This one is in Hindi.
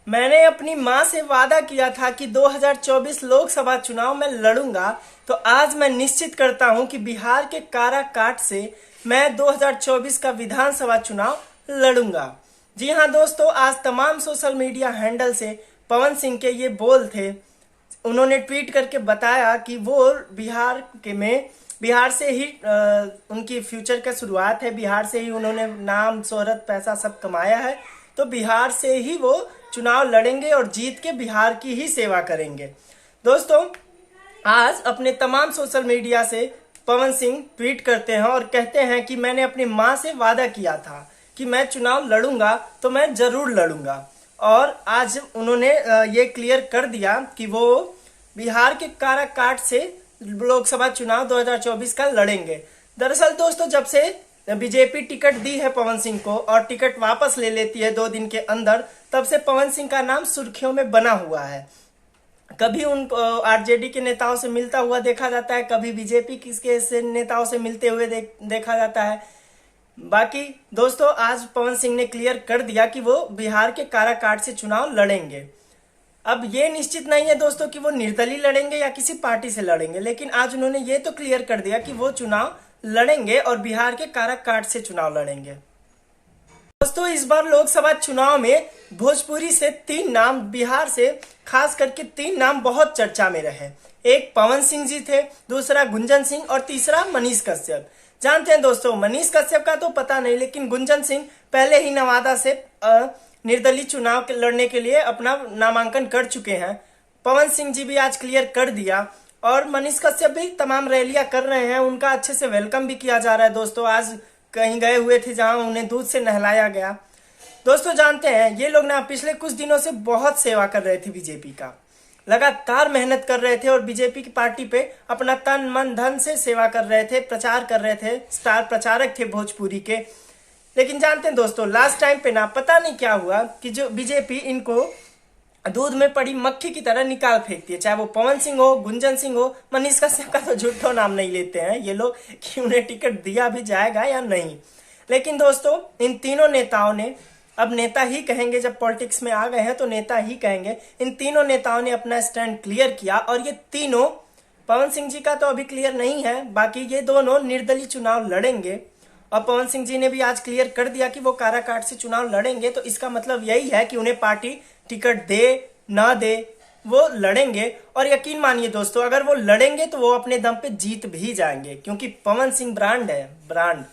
मैंने अपनी माँ से वादा किया था कि 2024 लोकसभा चुनाव में लड़ूंगा। तो आज मैं निश्चित करता हूं कि बिहार के काराकाट से मैं 2024 का विधानसभा चुनाव लड़ूंगा। जी हां दोस्तों, आज तमाम सोशल मीडिया हैंडल से पवन सिंह के ये बोल थे। उन्होंने ट्वीट करके बताया कि वो बिहार से ही उनकी फ्यूचर का शुरुआत है। बिहार से ही उन्होंने नाम, शोहरत, पैसा सब कमाया है। तो बिहार से ही वो चुनाव लड़ेंगे और जीत के बिहार की ही सेवा करेंगे। दोस्तों, आज अपने तमाम सोशल मीडिया से पवन सिंह ट्वीट करते हैं और कहते हैं कि मैंने अपनी माँ से वादा किया था कि मैं चुनाव लड़ूंगा, तो मैं जरूर लड़ूंगा। और आज उन्होंने ये क्लियर कर दिया कि वो बिहार के काराकाट से लोकसभा चुनाव 2024 का लड़ेंगे। दरअसल दोस्तों, जब से बीजेपी टिकट दी है पवन सिंह को और टिकट वापस ले लेती है 2 दिन के अंदर, तब से पवन सिंह का नाम सुर्खियों में बना हुआ है। कभी उनको आरजेडी के नेताओं से मिलता हुआ देखा जाता है, कभी बीजेपी के नेताओं से मिलते हुए देखा जाता है। बाकी दोस्तों, आज पवन सिंह ने क्लियर कर दिया कि वो बिहार के काराकाट से चुनाव लड़ेंगे। अब ये निश्चित नहीं है दोस्तों कि वो निर्दलीय लड़ेंगे या किसी पार्टी से लड़ेंगे, लेकिन आज उन्होंने ये तो क्लियर कर दिया कि वो चुनाव लड़ेंगे और बिहार के काराकाट से चुनाव लड़ेंगे। दोस्तों, इस बार लोकसभा चुनाव में भोजपुरी से 3 नाम, बिहार से खास करके 3 नाम बहुत चर्चा में रहे। एक पवन सिंह जी थे, दूसरा गुंजन सिंह और तीसरा मनीष कश्यप। जानते हैं दोस्तों, मनीष कश्यप का तो पता नहीं, लेकिन गुंजन सिंह पहले ही नवादा से निर्दलीय चुनाव लड़ने के लिए अपना नामांकन कर चुके हैं। पवन सिंह जी भी आज क्लियर कर दिया और मनीष कश्यप भी तमाम रैलियां कर रहे हैं। उनका अच्छे से वेलकम भी किया जा रहा है। दोस्तों, आज कहीं गए हुए थे जहां उन्हें दूध से नहलाया गया। दोस्तों, जानते हैं ये लोग ना पिछले कुछ दिनों से बहुत सेवा कर रहे थे, बीजेपी का लगातार मेहनत कर रहे थे और बीजेपी की पार्टी पे अपना तन मन धन से सेवा कर रहे थे, प्रचार कर रहे थे, स्टार प्रचारक थे भोजपुरी के। लेकिन जानते हैं दोस्तों, लास्ट टाइम पे ना पता नहीं क्या हुआ कि जो बीजेपी इनको दूध में पड़ी मक्खी की तरह निकाल फेंकती है। चाहे वो पवन सिंह हो, गुंजन सिंह हो, मनीष कश्यप का तो झूठो नाम नहीं लेते हैं ये लोग कि उन्हें टिकट दिया भी जाएगा या नहीं। लेकिन दोस्तों, इन तीनों नेताओं ने, अब नेता ही कहेंगे, जब पॉलिटिक्स में आ गए हैं तो नेता ही कहेंगे, इन तीनों नेताओं ने अपना स्टैंड क्लियर किया। और ये तीनों, पवन सिंह जी का तो अभी क्लियर नहीं है, बाकी ये दोनों निर्दलीय चुनाव लड़ेंगे। और पवन सिंह जी ने भी आज क्लियर कर दिया कि वो काराकाट से चुनाव लड़ेंगे। तो इसका मतलब यही है कि उन्हें पार्टी टिकट दे ना दे, वो लड़ेंगे। और यकीन मानिए दोस्तों, अगर वो लड़ेंगे तो वो अपने दम पे जीत भी जाएंगे, क्योंकि पवन सिंह ब्रांड है, ब्रांड।